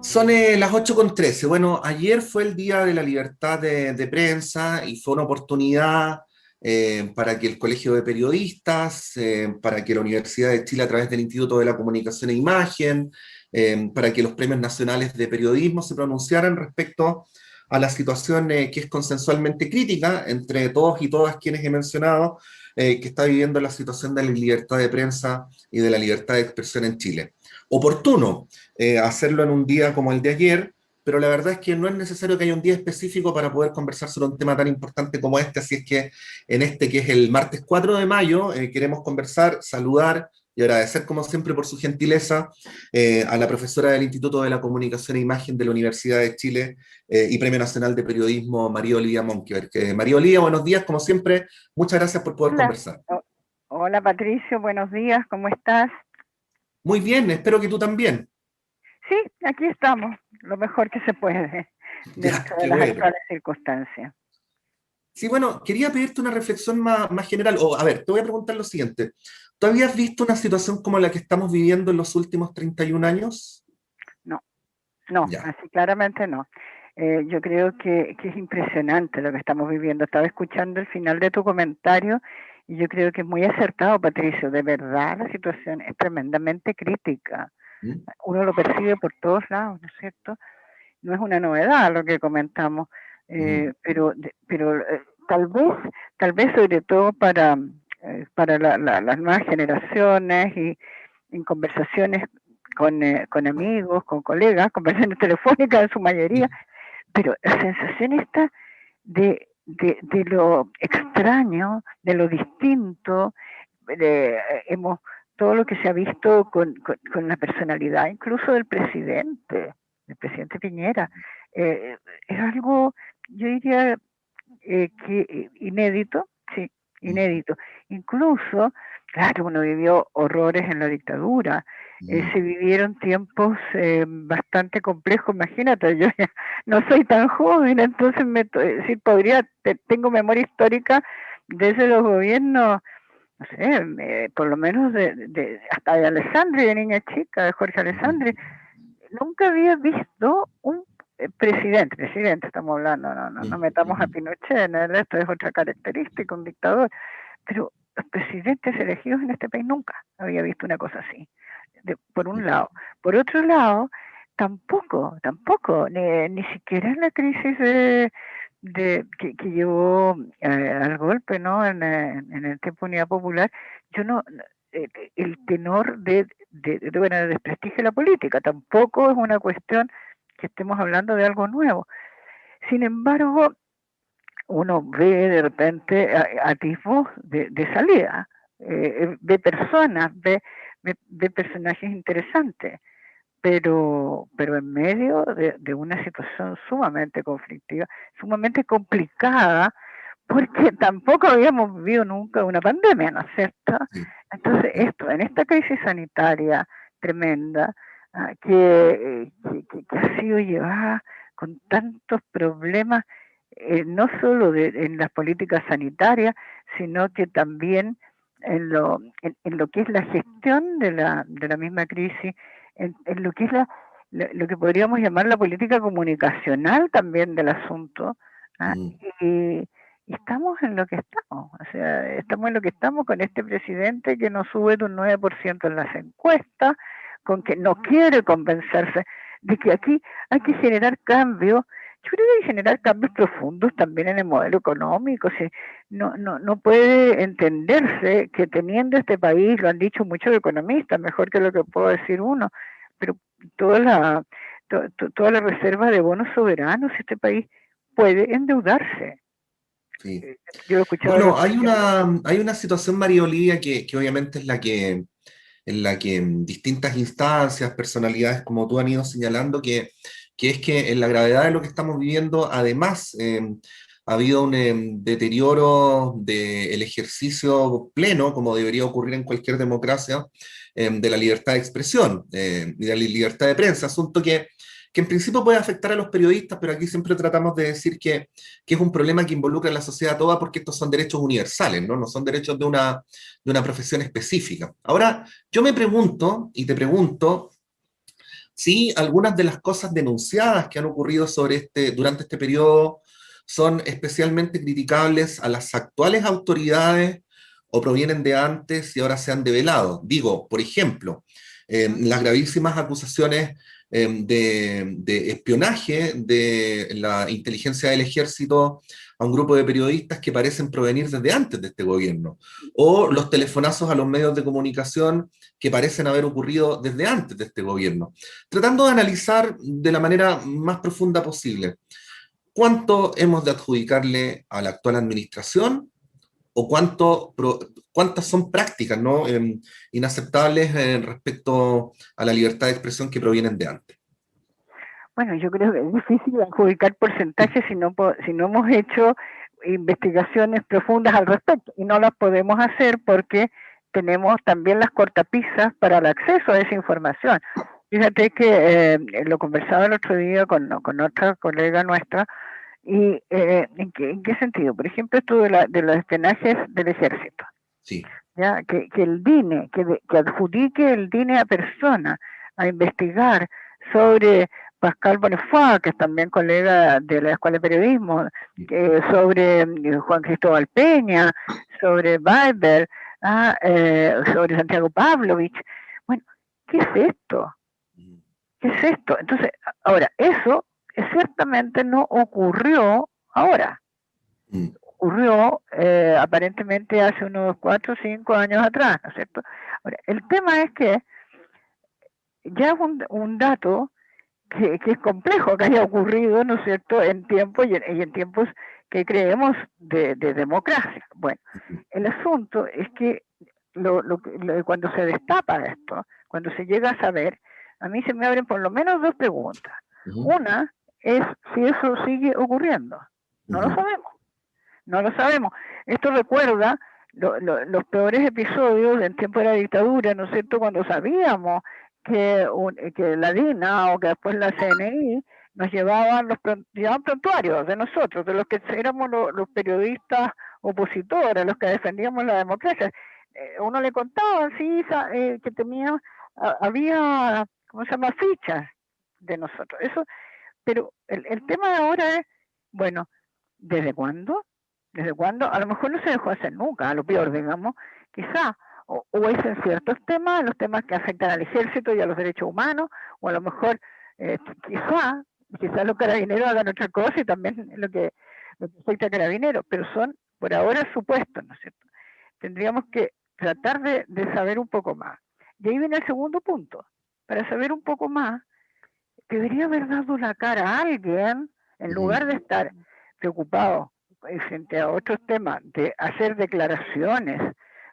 Son las 8:13. Bueno, ayer fue el Día de la Libertad de Prensa y fue una oportunidad para que el Colegio de Periodistas, para que la Universidad de Chile a través del Instituto de la Comunicación e Imagen, para que los premios nacionales de periodismo se pronunciaran respecto a la situación que es consensualmente crítica entre todos y todas quienes he mencionado, que está viviendo la situación de la libertad de prensa y de la libertad de expresión en Chile. Oportuno hacerlo en un día como el de ayer, pero la verdad es que no es necesario que haya un día específico para poder conversar sobre un tema tan importante como este, así es que en este que es el martes 4 de mayo, queremos conversar, saludar y agradecer como siempre por su gentileza a la profesora del Instituto de la Comunicación e Imagen de la Universidad de Chile y Premio Nacional de Periodismo, María Olivia Monkeberg. María Olivia, buenos días, como siempre, muchas gracias por poder Hola, conversar. hola Patricio, buenos días, ¿cómo estás? Muy bien, espero que tú también. Sí, aquí estamos, lo mejor que se puede Ya, dentro de qué las bueno. actuales circunstancias. Sí, bueno, quería pedirte una reflexión más general. O, a ver, te voy a preguntar lo siguiente. ¿Tú habías visto una situación como la que estamos viviendo en los últimos 31 años? No, no, Ya. así claramente no. Yo creo que es impresionante lo que estamos viviendo. Estaba escuchando el final de tu comentario y yo creo que es muy acertado, Patricio. De verdad, la situación es tremendamente crítica. ¿Mm? Uno lo percibe por todos lados, ¿no es cierto? No es una novedad lo que comentamos, Mm. pero tal vez sobre todo para las nuevas generaciones y en conversaciones con amigos, con colegas, conversaciones telefónicas en su mayoría, Sí. pero la sensación esta de lo extraño, de lo distinto, de, hemos todo lo que se ha visto con la personalidad incluso del presidente Piñera, es algo, yo diría que inédito, sí, Mm. inédito. Incluso, claro, uno vivió horrores en la dictadura, Mm. se vivieron tiempos bastante complejos, imagínate, yo ya no soy tan joven, entonces sí, tengo memoria histórica desde los gobiernos, no sé, por lo menos hasta de Alessandri, de niña chica, de Jorge Alessandri, Mm. nunca había visto un presidente estamos hablando, no Mm. metamos a Mm. Pinochet, ¿no? Esto es otra característica, un dictador, pero los presidentes elegidos en este país nunca había visto una cosa así, por un lado. Por otro lado, tampoco, ni siquiera en la crisis que llevó al golpe, ¿no? En el tiempo de Unidad Popular, yo no, el tenor bueno, de desprestigio de la política, tampoco es una cuestión que estemos hablando de algo nuevo. Sin embargo, uno ve de repente atisbos de salida, de personas, de personajes interesantes, pero en medio de una situación sumamente conflictiva, sumamente complicada, porque tampoco habíamos vivido nunca una pandemia, ¿no es cierto? Sí. Entonces, Sí. en esta crisis sanitaria tremenda, que ha sido llevada con tantos problemas, no solo en las políticas sanitarias, sino que también en lo que es la gestión de la misma crisis, en lo que es lo que podríamos llamar la política comunicacional también del asunto. ¿Ah? Mm. Y, y estamos en lo que estamos, o sea, estamos en lo que estamos con este presidente que nos sube de un 9% en las encuestas, con que no quiere convencerse de que aquí hay que generar cambios. Yo creo que hay que generar cambios profundos también en el modelo económico. Si no puede entenderse que teniendo este país, lo han dicho muchos economistas, mejor que lo que puedo decir uno, pero toda toda la reserva de bonos soberanos, este país puede endeudarse. Sí. Yo he escuchado a los Bueno, presidentes. hay una situación, María Olivia, que obviamente es en la que en distintas instancias, personalidades como tú han ido señalando, que es que en la gravedad de lo que estamos viviendo, además, ha habido un deterioro del ejercicio pleno, como debería ocurrir en cualquier democracia, de la libertad de expresión y de la libertad de prensa, asunto que en principio puede afectar a los periodistas, pero aquí siempre tratamos de decir que es un problema que involucra a la sociedad toda porque estos son derechos universales, ¿no? No son derechos de una profesión específica. Ahora, yo me pregunto, y te pregunto, Sí, algunas de las cosas denunciadas que han ocurrido durante este periodo son especialmente criticables a las actuales autoridades o provienen de antes y ahora se han develado. Digo, por ejemplo, las gravísimas acusaciones de espionaje de la inteligencia del ejército a un grupo de periodistas que parecen provenir desde antes de este gobierno, o los telefonazos a los medios de comunicación que parecen haber ocurrido desde antes de este gobierno, tratando de analizar de la manera más profunda posible cuánto hemos de adjudicarle a la actual administración o cuántas son prácticas, ¿no? Inaceptables respecto a la libertad de expresión que provienen de antes. Bueno, yo creo que es difícil adjudicar porcentajes si no hemos hecho investigaciones profundas al respecto, y no las podemos hacer porque tenemos también las cortapisas para el acceso a esa información. Fíjate que lo conversaba el otro día con otra colega nuestra, y ¿en qué sentido? Por ejemplo, esto de los espionajes del ejército. Sí. ¿Ya? Que el DINE, que adjudique el DINE a persona a investigar sobre Pascal Bonnefoy, que es también colega de la Escuela de Periodismo, sobre Juan Cristóbal Peña, sobre Weber, sobre Santiago Pavlovich. Bueno, ¿qué es esto? ¿Qué es esto? Entonces, ahora, eso ciertamente no ocurrió ahora. Ocurrió aparentemente hace unos 4 o 5 años atrás, ¿no es cierto? Ahora, el tema es que ya es un dato que es complejo que haya ocurrido, ¿no es cierto?, en tiempos y en tiempos que creemos de democracia. Bueno, el asunto es que cuando se destapa esto, cuando se llega a saber, a mí se me abren por lo menos 2 preguntas. Una es si eso sigue ocurriendo. No lo sabemos. No lo sabemos. Esto recuerda los peores episodios en tiempo de la dictadura, ¿no es cierto?, cuando sabíamos que la DINA o que después la CNI nos llevaban prontuarios de nosotros, de los que éramos los periodistas opositores, los que defendíamos la democracia. Uno le contaba, sí, que había, ¿cómo se llama?, fichas de nosotros. Eso, pero el tema de ahora es, bueno, ¿desde cuándo? ¿Desde cuándo? A lo mejor no se dejó hacer nunca, a lo peor, digamos, quizá, o es en ciertos temas, los temas que afectan al ejército y a los derechos humanos, o a lo mejor quizá los carabineros hagan otra cosa y también lo que afecta a carabineros, pero son por ahora supuestos, ¿no es cierto? Tendríamos que tratar de saber un poco más. Y ahí viene el segundo punto. Para saber un poco más, debería haber dado la cara a alguien, en lugar de estar preocupado frente a otros temas, de hacer declaraciones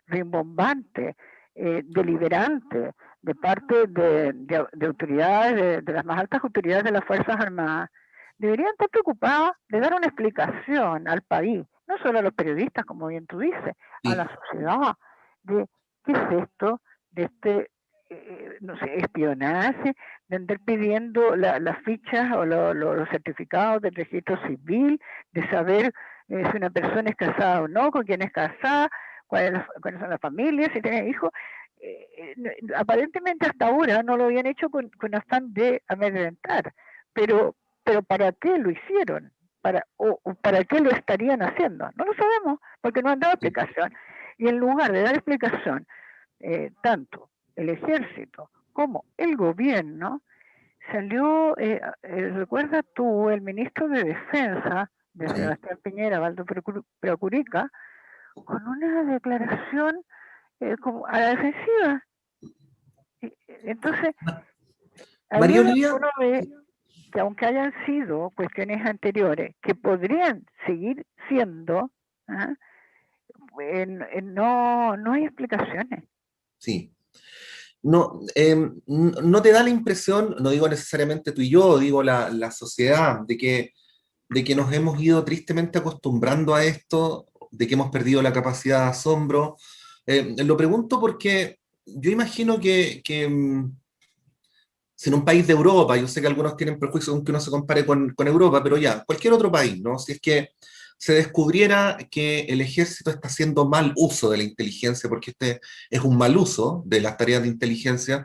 rimbombantes, deliberantes, de parte de autoridades, de las más altas autoridades de las Fuerzas Armadas. Deberían estar preocupados de dar una explicación al país, no solo a los periodistas, como bien tú dices, a la sociedad, de qué es esto, de este no sé, espionaje, de andar pidiendo las fichas o los certificados del registro civil, de saber si una persona es casada o no, con quién es casada, cuáles son las familias, si tiene hijos. Aparentemente hasta ahora no lo habían hecho con afán de amedrentar, pero ¿para qué lo hicieron? ¿O para qué lo estarían haciendo? No lo sabemos, porque no han dado explicación. Y en lugar de dar explicación, tanto el ejército como el gobierno, salió, recuerda tú, el ministro de Defensa de Sebastián Piñera, Valdo Procurica, con una declaración como a la defensiva. Entonces, ahí uno ve que aunque hayan sido cuestiones anteriores, que podrían seguir siendo, no hay explicaciones. Sí. No, no te da la impresión, no digo necesariamente tú y yo, digo la sociedad, de que nos hemos ido tristemente acostumbrando a esto, de que hemos perdido la capacidad de asombro. Lo pregunto porque yo imagino que si en un país de Europa, yo sé que algunos tienen prejuicios con que uno se compare con Europa, pero ya, cualquier otro país, ¿no? Si se descubriera que el ejército está haciendo mal uso de la inteligencia, porque este es un mal uso de las tareas de inteligencia,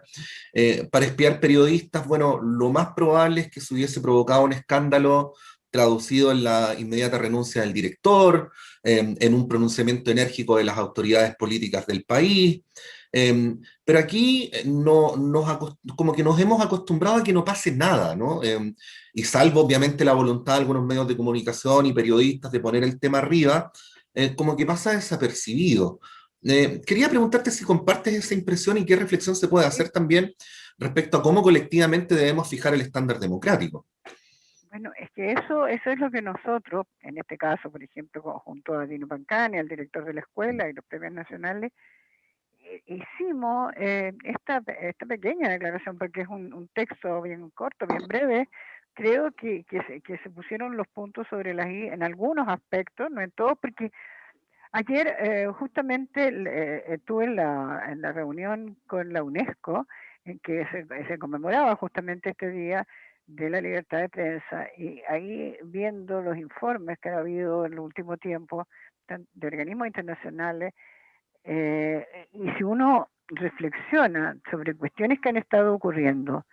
para espiar periodistas, bueno, lo más probable es que se hubiese provocado un escándalo traducido en la inmediata renuncia del director, en un pronunciamiento enérgico de las autoridades políticas del país. Pero aquí como que nos hemos acostumbrado a que no pase nada, ¿no? Y salvo obviamente la voluntad de algunos medios de comunicación y periodistas de poner el tema arriba, como que pasa desapercibido. Quería preguntarte si compartes esa impresión y qué reflexión se puede hacer también respecto a cómo colectivamente debemos fijar el estándar democrático. Bueno, es que eso es lo que nosotros, en este caso, por ejemplo, junto a Dino Pancani, al director de la escuela y los premios nacionales, hicimos esta pequeña declaración, porque es un texto bien corto, bien breve. Creo que se pusieron los puntos sobre las i en algunos aspectos, no en todos, porque ayer justamente estuve en la reunión con la UNESCO, en que se conmemoraba justamente este día de la libertad de prensa, y ahí viendo los informes que ha habido en el último tiempo de organismos internacionales, y si uno reflexiona sobre cuestiones que han estado ocurriendo,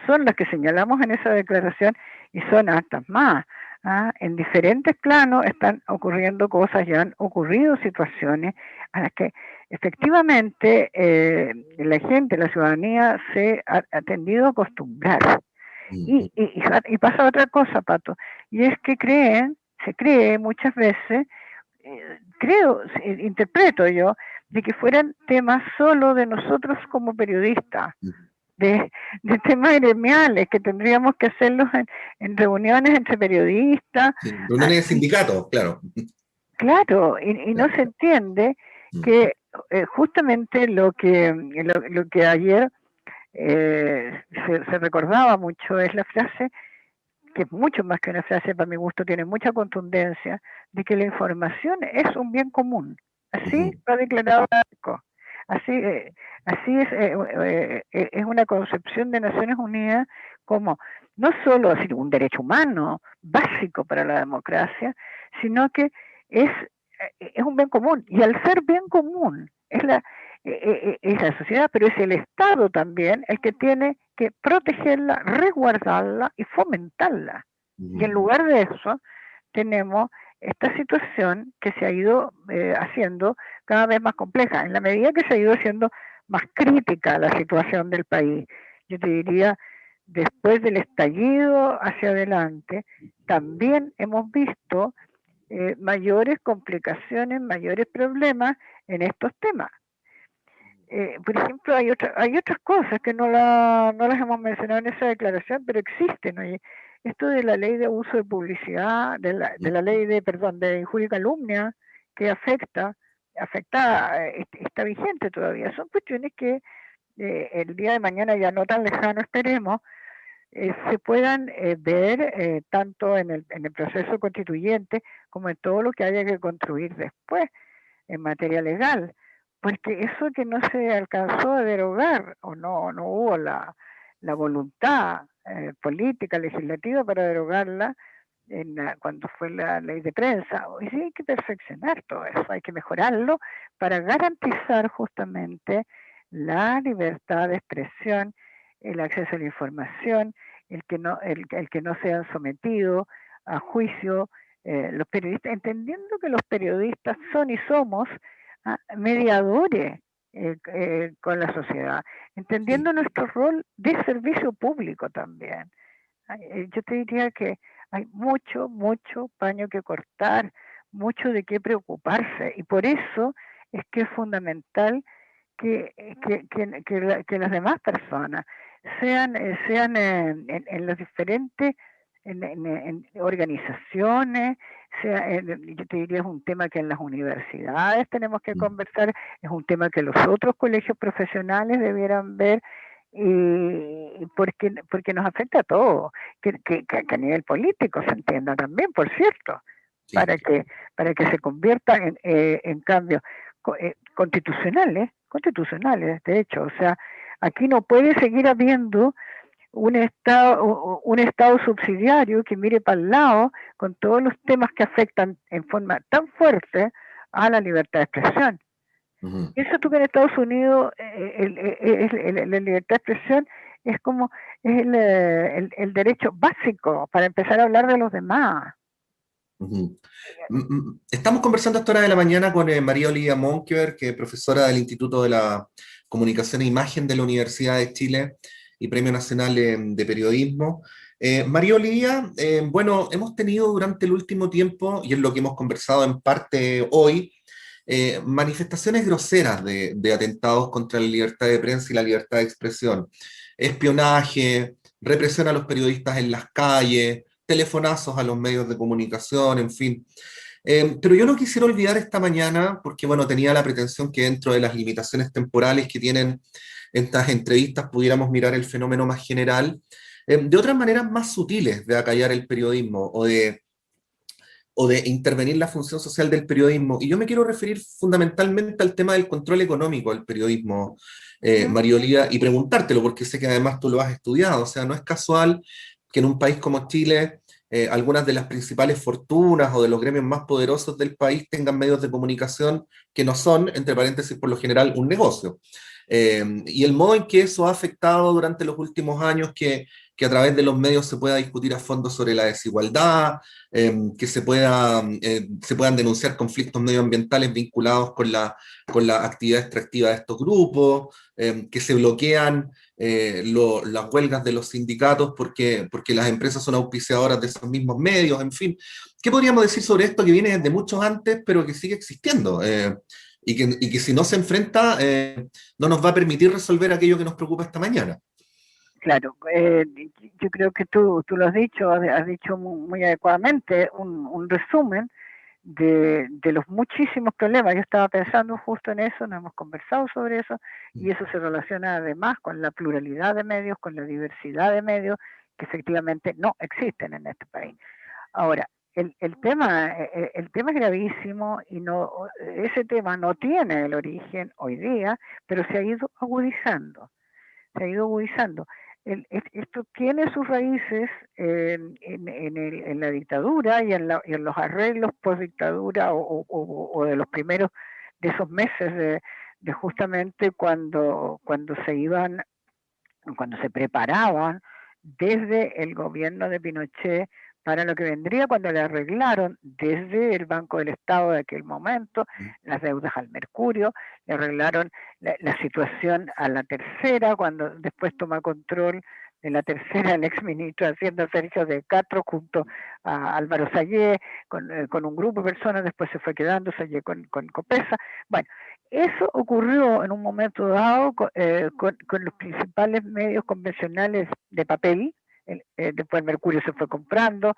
son las que señalamos en esa declaración y son hartas más. ¿Ah? En diferentes planos están ocurriendo cosas, ya han ocurrido situaciones a las que efectivamente la gente, la ciudadanía se ha tendido a acostumbrar. Y pasa otra cosa, Pato, y es que se cree muchas veces, interpreto yo, de que fueran temas solo de nosotros como periodistas, de temas gremiales que tendríamos que hacerlos en reuniones entre periodistas. Sí, reuniones de sindicatos, claro. Claro, y no se entiende que justamente lo que ayer se recordaba mucho es la frase, que es mucho más que una frase, para mi gusto tiene mucha contundencia, de que la información es un bien común. Así lo ha declarado Marco. Así, es una concepción de Naciones Unidas como no solo así, un derecho humano básico para la democracia, sino que es un bien común. Y al ser bien común, es la sociedad, pero es el Estado también el que tiene que protegerla, resguardarla y fomentarla. Y en lugar de eso, tenemos esta situación que se ha ido haciendo cada vez más compleja, en la medida que se ha ido haciendo más crítica la situación del país. Yo te diría, después del estallido hacia adelante, también hemos visto mayores complicaciones, mayores problemas en estos temas. Por ejemplo, hay otras cosas que no las hemos mencionado en esa declaración, pero existen. ¿No? Esto de la ley de uso de publicidad, de la ley de injuria y calumnia, que está vigente todavía. Son cuestiones que el día de mañana, ya no tan lejano, esperemos, se puedan ver tanto en el proceso constituyente como en todo lo que haya que construir después en materia legal, porque eso que no se alcanzó a derogar o no hubo la voluntad política, legislativa para derogarla cuando fue la ley de prensa. Hoy sí hay que perfeccionar todo eso, hay que mejorarlo para garantizar justamente la libertad de expresión, el acceso a la información, el que no sean sometidos a juicio los periodistas, entendiendo que los periodistas son y somos mediadores con la sociedad, entendiendo nuestro rol de servicio público también. Yo te diría que hay mucho paño que cortar, mucho de qué preocuparse, y por eso es que es fundamental que las demás personas sean en las diferentes en organizaciones, yo te diría es un tema que en las universidades tenemos que conversar, es un tema que los otros colegios profesionales debieran ver, y porque nos afecta a todos, que a nivel político se entienda también, por cierto, Sí. para que se convierta en cambios constitucionales, de hecho. O sea, aquí no puede seguir habiendo un estado subsidiario que mire para el lado con todos los temas que afectan en forma tan fuerte a la libertad de expresión. Piensa tú que en Estados Unidos la libertad de expresión es como es el derecho básico para empezar a hablar de los demás. Estamos conversando a esta hora de la mañana con María Olivia Monkever, que es profesora del Instituto de la Comunicación e Imagen de la Universidad de Chile y Premio Nacional de Periodismo. María Olivia, bueno, hemos tenido durante el último tiempo, y es lo que hemos conversado en parte hoy, manifestaciones groseras de atentados contra la libertad de prensa y la libertad de expresión, espionaje, represión a los periodistas en las calles, telefonazos a los medios de comunicación, en fin. Pero yo no quisiera olvidar esta mañana, porque bueno, tenía la pretensión que dentro de las limitaciones temporales que tienen estas entrevistas pudiéramos mirar el fenómeno más general, de otras maneras más sutiles de acallar el periodismo o de intervenir la función social del periodismo. Y yo me quiero referir fundamentalmente al tema del control económico del periodismo, María Olivia, y preguntártelo, porque sé que además tú lo has estudiado. O sea, no es casual que en un país como Chile algunas de las principales fortunas o de los gremios más poderosos del país tengan medios de comunicación que no son, entre paréntesis, por lo general, un negocio. Y el modo en que eso ha afectado durante los últimos años que a través de los medios se pueda discutir a fondo sobre la desigualdad, que se puedan denunciar conflictos medioambientales vinculados con la actividad extractiva de estos grupos, que se bloquean las huelgas de los sindicatos porque las empresas son auspiciadoras de esos mismos medios, en fin. ¿Qué podríamos decir sobre esto que viene desde mucho antes, pero que sigue existiendo? Y que si no se enfrenta, no nos va a permitir resolver aquello que nos preocupa esta mañana. Claro, yo creo que tú lo has dicho muy adecuadamente, un resumen de los muchísimos problemas. Yo estaba pensando justo en eso, no hemos conversado sobre eso, y eso se relaciona además con la pluralidad de medios, con la diversidad de medios que efectivamente no existen en este país. Ahora, el tema es gravísimo y ese tema no tiene el origen hoy día, pero se ha ido agudizando, se ha ido agudizando. Esto tiene sus raíces en la dictadura y en los arreglos post dictadura o de los primeros de esos meses de justamente cuando se preparaban desde el gobierno de Pinochet para lo que vendría cuando le arreglaron desde el Banco del Estado de aquel momento las deudas al Mercurio, le arreglaron la situación a la tercera, cuando después toma control de la tercera el exministro de Hacienda Sergio de Castro junto a Álvaro Sayé, con un grupo de personas, después se fue quedando Sayé con Copesa. Bueno, eso ocurrió en un momento dado con los principales medios convencionales de papel. Después el Mercurio se fue comprando,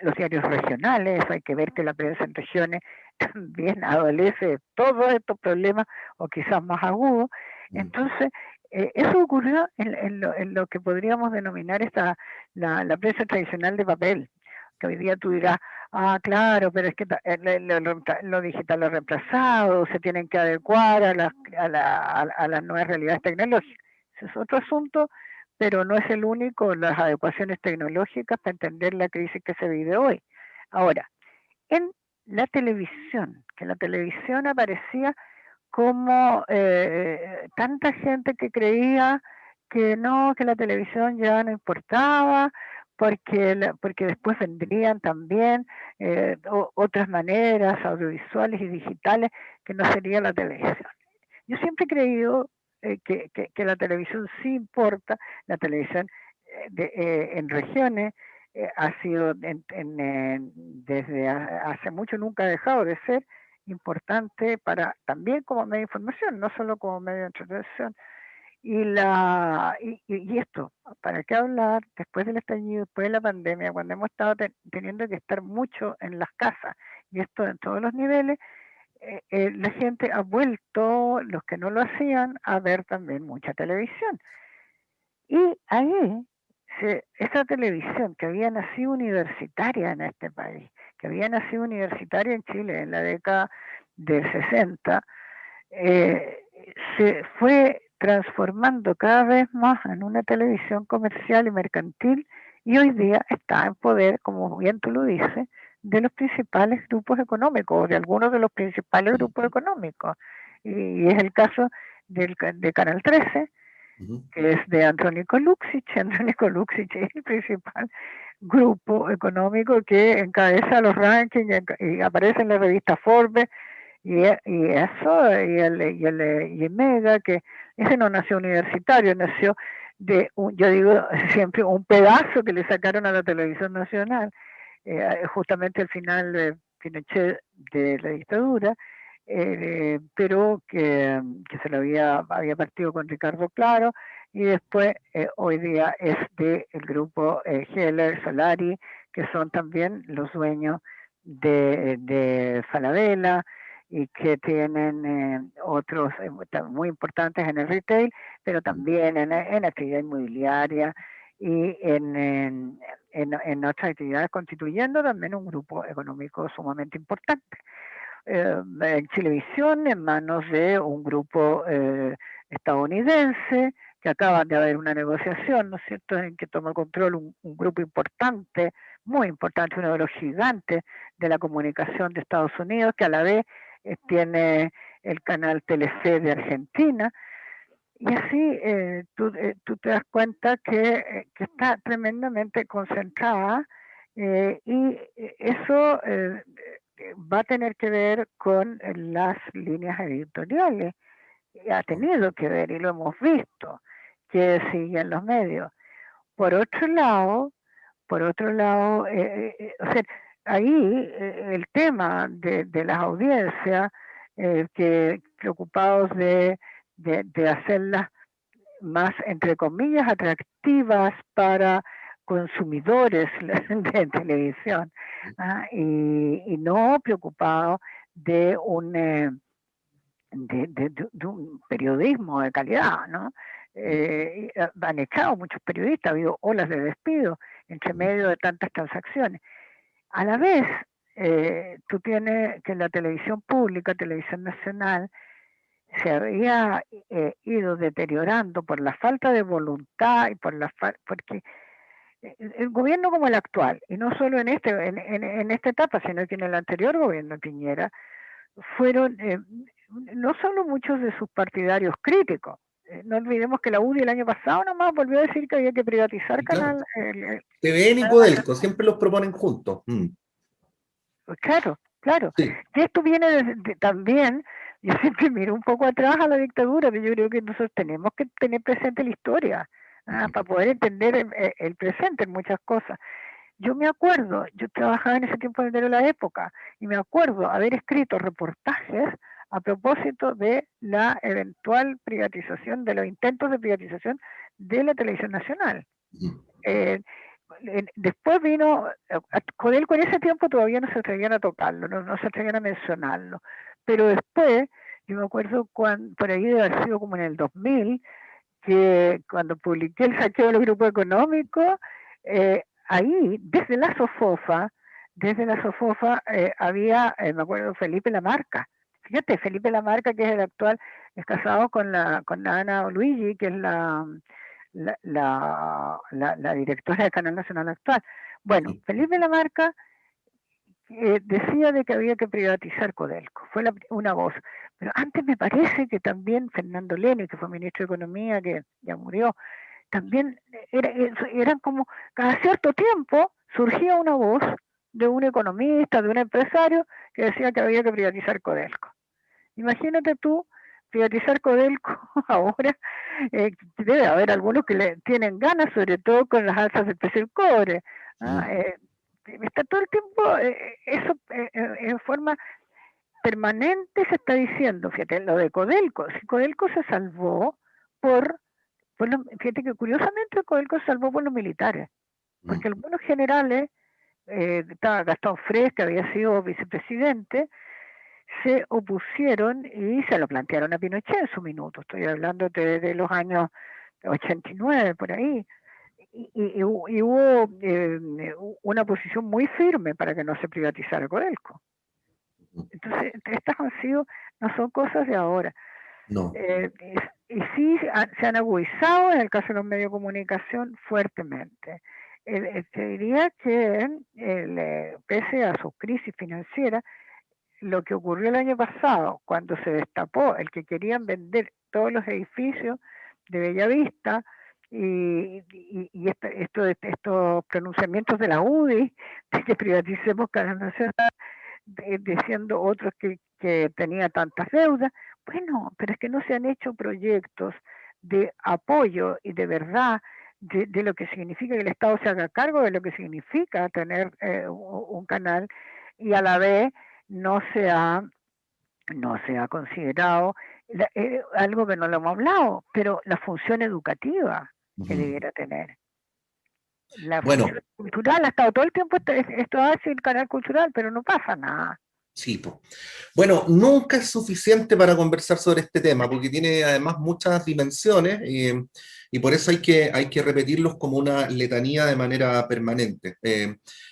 los diarios regionales, hay que ver que la prensa en regiones también adolece de todos estos problemas o quizás más agudos. Entonces, eso ocurrió en lo que podríamos denominar la prensa tradicional de papel, que hoy día tú dirás, claro, pero es que lo digital lo ha reemplazado, se tienen que adecuar a las nuevas realidades tecnológicas. Ese es otro asunto, pero no es el único, las adecuaciones tecnológicas para entender la crisis que se vive hoy. Ahora, en la televisión, que la televisión aparecía como tanta gente que creía que no, que la televisión ya no importaba, porque después vendrían también otras maneras audiovisuales y digitales que no sería la televisión. Yo siempre he creído que la televisión sí importa, la televisión en regiones ha sido desde hace mucho, nunca ha dejado de ser importante también como medio de información, no solo como medio de entretención. Y esto, ¿para qué hablar después del estallido, después de la pandemia, cuando hemos estado teniendo que estar mucho en las casas, y esto en todos los niveles? La gente ha vuelto, los que no lo hacían, a ver también mucha televisión. Y ahí, esa televisión que había nacido universitaria en este país, que había nacido universitaria en Chile en la década del 60, se fue transformando cada vez más en una televisión comercial y mercantil, y hoy día está en poder, como bien tú lo dices, de los principales grupos económicos, o de algunos de los principales grupos económicos. Y es el caso de Canal 13, que es de Andrónico Luksic. Andrónico Luksic es el principal grupo económico que encabeza los rankings y aparece en la revista Forbes, y eso, y el Mega, que ese no nació universitario, nació yo digo siempre, un pedazo que le sacaron a la televisión nacional, justamente al final de Pinochet, de la dictadura, pero que se lo había partido con Ricardo Claro, y después hoy día es del grupo Heller, Solari, que son también los dueños de Falabella, y que tienen otros muy importantes en el retail, pero también en actividad inmobiliaria y en otras actividades, constituyendo también un grupo económico sumamente importante. En Chilevisión, en manos de un grupo estadounidense, que acaba de haber una negociación, ¿no es cierto?, en que toma control un grupo importante, muy importante, uno de los gigantes de la comunicación de Estados Unidos, que a la vez tiene el canal Telefe de Argentina. Y así tú te das cuenta que está tremendamente concentrada, y eso va a tener que ver con las líneas editoriales. Ha tenido que ver, y lo hemos visto, que siguen los medios. Por otro lado, o sea, ahí el tema de las audiencias, que preocupados de hacerlas más, entre comillas, atractivas para consumidores de televisión, y no preocupados de de un periodismo de calidad, ¿no? Han echado muchos periodistas, ha habido olas de despido entre medio de tantas transacciones. A la vez, tú tienes que la televisión pública, televisión nacional, se había ido deteriorando por la falta de voluntad y porque el gobierno como el actual, y no solo en esta etapa, sino que en el anterior gobierno Piñera, fueron no solo muchos de sus partidarios críticos. No olvidemos que la UDI el año pasado nomás volvió a decir que había que privatizar Y claro, Canal. TVN y Codelco siempre los proponen juntos. Claro, claro. Sí. Y esto viene también, yo siempre miro un poco atrás a la dictadura, pero yo creo que nosotros tenemos que tener presente la historia, para poder entender el presente en muchas cosas. Yo me acuerdo, yo trabajaba en ese tiempo en el diario La Época, y me acuerdo haber escrito reportajes a propósito de la eventual privatización, de los intentos de privatización de la televisión nacional. Después vino Codelco. En ese tiempo todavía no se atrevían a tocarlo, no se atrevían a mencionarlo, pero después, yo me acuerdo por ahí debe haber sido como en el 2000, que cuando publiqué el saqueo de los grupos económicos, ahí, desde la SOFOFA había, me acuerdo, Felipe Lamarca. Fíjate, Felipe Lamarca, que es el actual, es casado con Ana Luigi, que es la directora del Canal Nacional actual. Bueno, Felipe Lamarca decía de que había que privatizar Codelco, fue una voz. Pero antes me parece que también Fernando Leni, que fue ministro de Economía, que ya murió, también eran como, cada cierto tiempo surgía una voz de un economista, de un empresario, que decía que había que privatizar Codelco. Imagínate tú privatizar Codelco ahora. Debe haber algunos que tienen ganas, sobre todo con las alzas del precio del cobre. Está todo el tiempo eso en forma permanente se está diciendo. Fíjate, lo de Codelco. Si Codelco se salvó fíjate que curiosamente Codelco se salvó por los militares, porque algunos generales, estaba Gastón Frés, que había sido vicepresidente, se opusieron y se lo plantearon a Pinochet en su minuto. Estoy hablando de los años 89, por ahí. Y hubo una posición muy firme para que no se privatizara Codelco. Entonces, estas han sido, no son cosas de ahora. No. Y sí se han agudizado en el caso de los medios de comunicación fuertemente. Te diría que pese a su crisis financiera, lo que ocurrió el año pasado, cuando se destapó el que querían vender todos los edificios de Bellavista y estos pronunciamientos de la UDI, de que privaticemos Canal Nacional, diciendo otros que tenía tantas deudas. Bueno, pero es que no se han hecho proyectos de apoyo y de verdad de lo que significa que el Estado se haga cargo de lo que significa tener un canal, y a la vez no se ha, no se ha considerado algo que no lo hemos hablado, pero la función educativa que debiera tener. La Bueno, función cultural ha estado todo el tiempo, esto hace el canal cultural, pero no pasa nada. sí, po. Bueno, nunca es suficiente para conversar sobre este tema, porque tiene además muchas dimensiones y por eso hay que repetirlos como una letanía de manera permanente.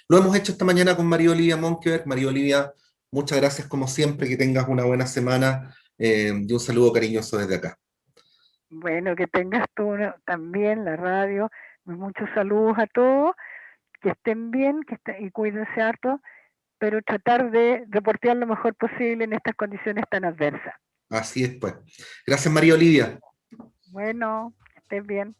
Lo hemos hecho esta mañana con María Olivia Monkeberg. María Olivia, muchas gracias como siempre, que tengas una buena semana y un saludo cariñoso desde acá. Bueno, que tengas tú también la radio. Muchos saludos a todos, que estén bien, y cuídense harto, pero tratar de reportear lo mejor posible en estas condiciones tan adversas. Así es, pues. Gracias, María Olivia. Bueno, que estén bien.